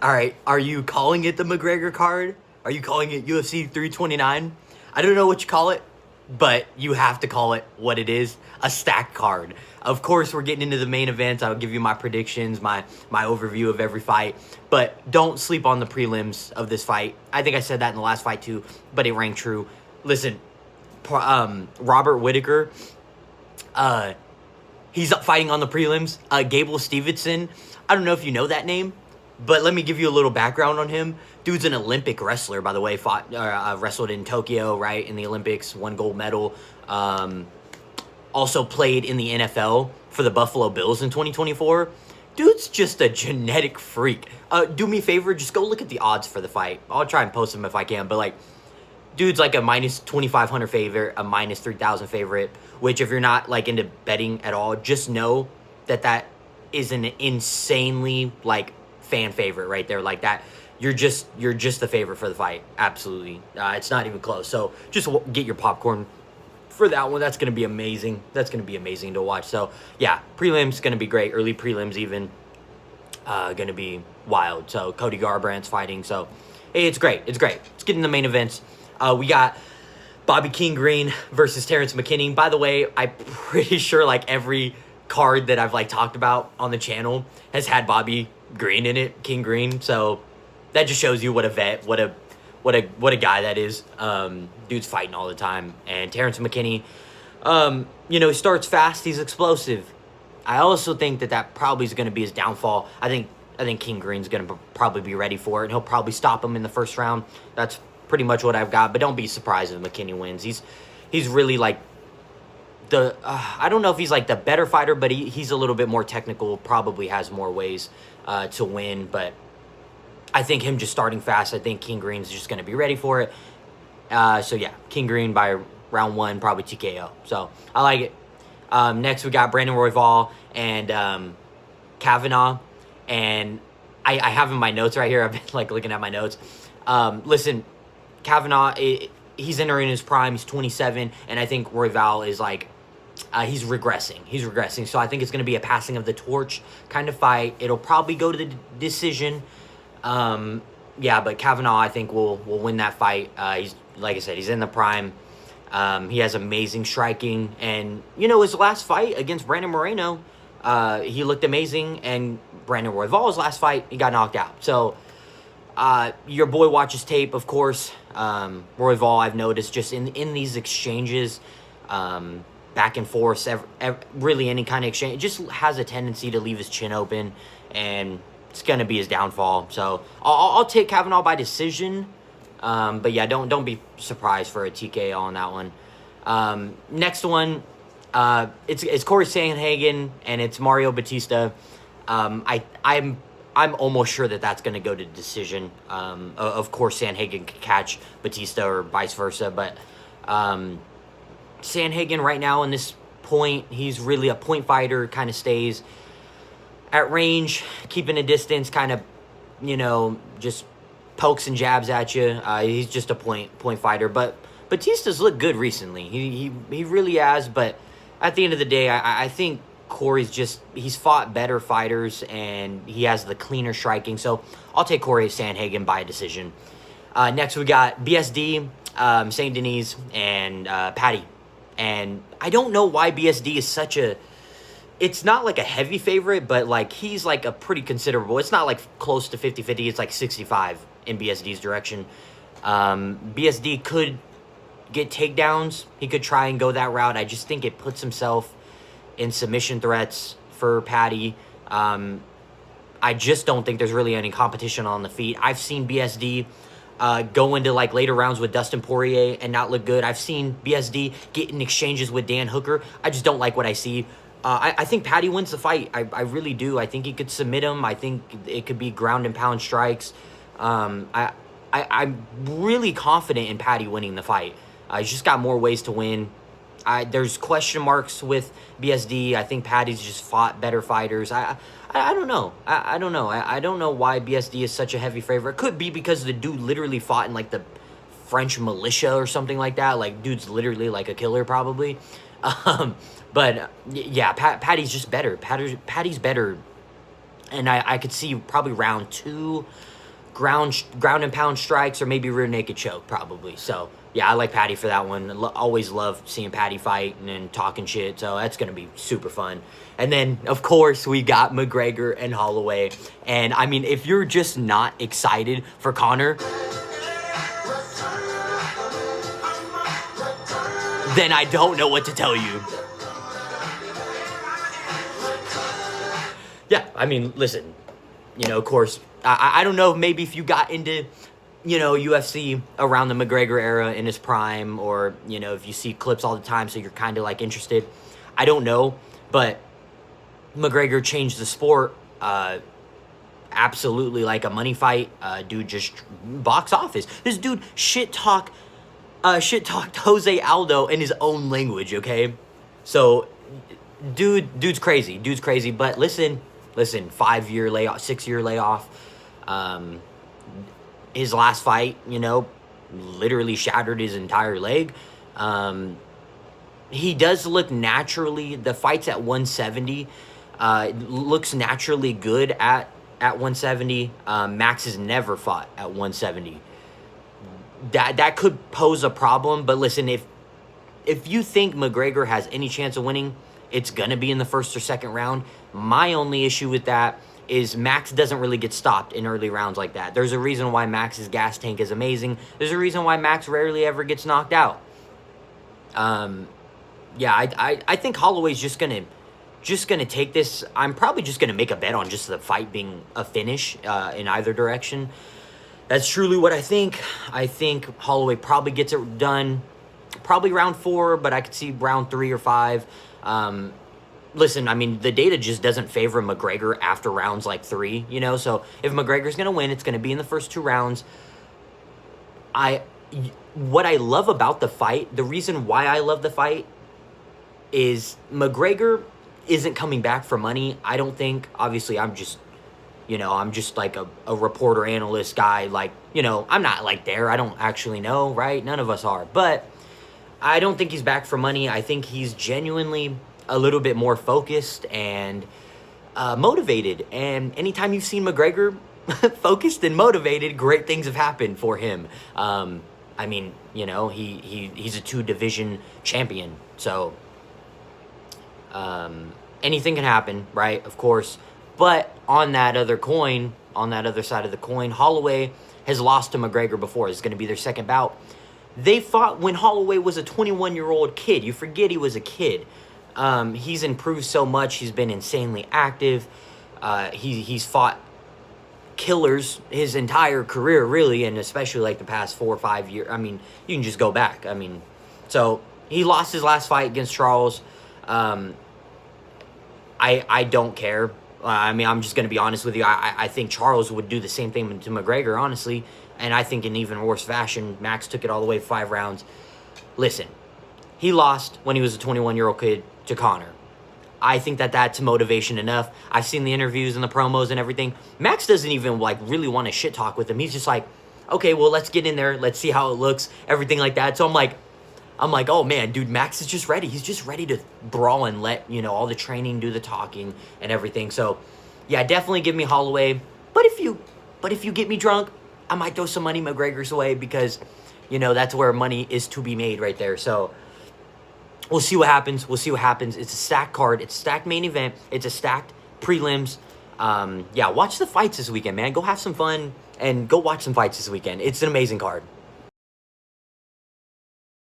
All right, are you calling it the McGregor card? Are you calling it UFC 329? I don't know what you call it, but you have to call it what it is, a stacked card. Of course, we're getting into the main events. I'll give you my predictions, my overview of every fight, but don't sleep on the prelims of this fight. I think I said that in the last fight too, but it rang true. Listen, Robert Whittaker, he's fighting on the prelims. Gable Stevenson, I don't know if you know that name, but let me give you a little background on him. Dude's an Olympic wrestler, by the way. Wrestled in Tokyo, right, in the Olympics, won gold medal. Also played in the NFL for the Buffalo Bills in 2024. Dude's just a genetic freak. Do me a favor, just go look at the odds for the fight. I'll try and post them if I can, but like, dude's like a minus 2,500 favorite, a minus 3,000 favorite, which if you're not like into betting at all, just know that is an insanely like fan favorite right there. Like that, you're just the favorite for the fight. Absolutely. It's not even close. So just get your popcorn for that one. That's going to be amazing. That's going to be amazing to watch. So yeah, prelims going to be great. Early prelims even going to be wild. So Cody Garbrandt's fighting. So hey, it's great. It's great. Let's get in the main events. We got Bobby King Green versus Terrence McKinney. By the way, I'm pretty sure like every card that I've like talked about on the channel has had Bobby Green in it, King Green. So that just shows you what a vet, what a guy that is. Dude's fighting all the time. And Terrence McKinney, he starts fast. He's explosive. I also think that probably is going to be his downfall. I think King Green's going to probably be ready for it, and he'll probably stop him in the first round. That's pretty much what I've got. But don't be surprised if McKinney wins. He's really like I don't know if he's like the better fighter, but he's a little bit more technical. Probably has more ways to win, but I think him just starting fast, I think King Green's just going to be ready for it. So, yeah, King Green by round 1, probably TKO. So, I like it. Next, we got Brandon Royval and Kavanaugh. And I have in my notes right here. I've been, like, looking at my notes. Listen, Kavanaugh, he's entering his prime. He's 27. And I think Royval is, like, he's regressing. So, I think it's going to be a passing of the torch kind of fight. It'll probably go to the decision. But Kavanaugh, I think, will win that fight. He's, like I said, he's in the prime. He has amazing striking. And, his last fight against Brandon Moreno, he looked amazing. And Brandon Royval's last fight, he got knocked out. So, your boy watches tape, of course. Royval, I've noticed, just in these exchanges, back and forth, really any kind of exchange, just has a tendency to leave his chin open. And it's going to be his downfall. So I'll take Kavanaugh by decision. But yeah, don't be surprised for a TKO on that one. Next one, it's Corey Sandhagen and it's Mario Batista. I'm almost sure that's going to go to decision. Of course, Sandhagen could catch Batista or vice versa. But Sandhagen right now in this point, he's really a point fighter, kind of stays at range, keeping a distance, kind of, just pokes and jabs at you. He's just a point fighter. But Batista's looked good recently. He really has. But at the end of the day, I think Corey's he's fought better fighters, and he has the cleaner striking. So I'll take Corey Sandhagen by decision. Next, we got BSD, St. Denis, and Patty. And I don't know why BSD is such a... It's not like a heavy favorite, but like he's like a pretty considerable. It's not like close to 50-50. It's like 65 in BSD's direction. BSD could get takedowns. He could try and go that route. I just think it puts himself in submission threats for Patty. I just don't think there's really any competition on the feet. I've seen BSD go into like later rounds with Dustin Poirier and not look good. I've seen BSD get in exchanges with Dan Hooker. I just don't like what I see. I think Patty wins the fight. I really do. I think he could submit him. I think it could be ground and pound strikes. I'm really confident in Patty winning the fight. He's just got more ways to win. There's question marks with BSD. I think Patty's just fought better fighters. I don't know. I don't know. I don't know why BSD is such a heavy favorite. It could be because the dude literally fought in like the French militia or something like that. Like, dude's literally like a killer probably. But yeah, Patty's just better. Patty's better And I could see probably round 2, ground and pound strikes, or maybe rear naked choke probably. So yeah, I like Patty for that one. Always love seeing Patty fight and talking shit. So that's gonna be super fun. And then of course we got McGregor and Holloway. And I mean, if you're just not excited for Conor, then I don't know what to tell you. Yeah, I mean, listen, of course, I don't know, maybe if you got into, UFC around the McGregor era in his prime, or, if you see clips all the time, so you're kind of, like, interested. I don't know, but McGregor changed the sport, absolutely like a money fight. Dude just box office. This dude shit-talked Jose Aldo in his own language, okay? So, dude's crazy. Dude's crazy, but listen, 5-year layoff, 6-year layoff. His last fight, literally shattered his entire leg. He does look naturally, the fights at 170, looks naturally good at 170. Max has never fought at 170. That could pose a problem, but listen, if you think McGregor has any chance of winning, it's going to be in the first or second round. My only issue with that is Max doesn't really get stopped in early rounds like that. There's a reason why Max's gas tank is amazing. There's a reason why Max rarely ever gets knocked out. Yeah, I think Holloway's just gonna take this. I'm probably just gonna make a bet on just the fight being a finish in either direction. That's truly what I think. I think Holloway probably gets it done, probably round 4, but I could see round 3 or 5. Listen, I mean, the data just doesn't favor McGregor after rounds like 3, So if McGregor's going to win, it's going to be in the first 2 rounds. What I love about the fight, the reason why I love the fight is McGregor isn't coming back for money, I don't think. Obviously, I'm just like a reporter, analyst guy. Like, I'm not like there. I don't actually know, right? None of us are. But I don't think he's back for money. I think he's genuinely a little bit more focused and motivated. And anytime you've seen McGregor focused and motivated, great things have happened for him. I mean, he's a 2-division champion. So anything can happen, right? Of course. But on that other side of the coin, Holloway has lost to McGregor before. It's going to be their second bout. They fought when Holloway was a 21-year-old kid. You forget he was a kid. He's improved so much. He's been insanely active. He's fought killers his entire career, really, and especially like the past 4 or 5 years. I mean, you can just go back. I mean, so he lost his last fight against Charles. I don't care. I mean, I'm just going to be honest with you. I think Charles would do the same thing to McGregor, honestly. And I think in even worse fashion, Max took it all the way 5 rounds. Listen, he lost when he was a 21-year-old kid to Conor. I think that's motivation enough. I've seen the interviews and the promos and everything. Max doesn't even, really want to shit talk with him. He's just like, okay, well, let's get in there. Let's see how it looks. Everything like that. So I'm like, oh, man, dude, Max is just ready. He's just ready to brawl and let, all the training do the talking and everything. So, yeah, definitely give me Holloway. But if you get me drunk, I might throw some money McGregor's way because, that's where money is to be made right there. So, we'll see what happens. It's a stacked card. It's a stacked main event. It's a stacked prelims. Yeah, watch the fights this weekend, man. Go have some fun and go watch some fights this weekend. It's an amazing card.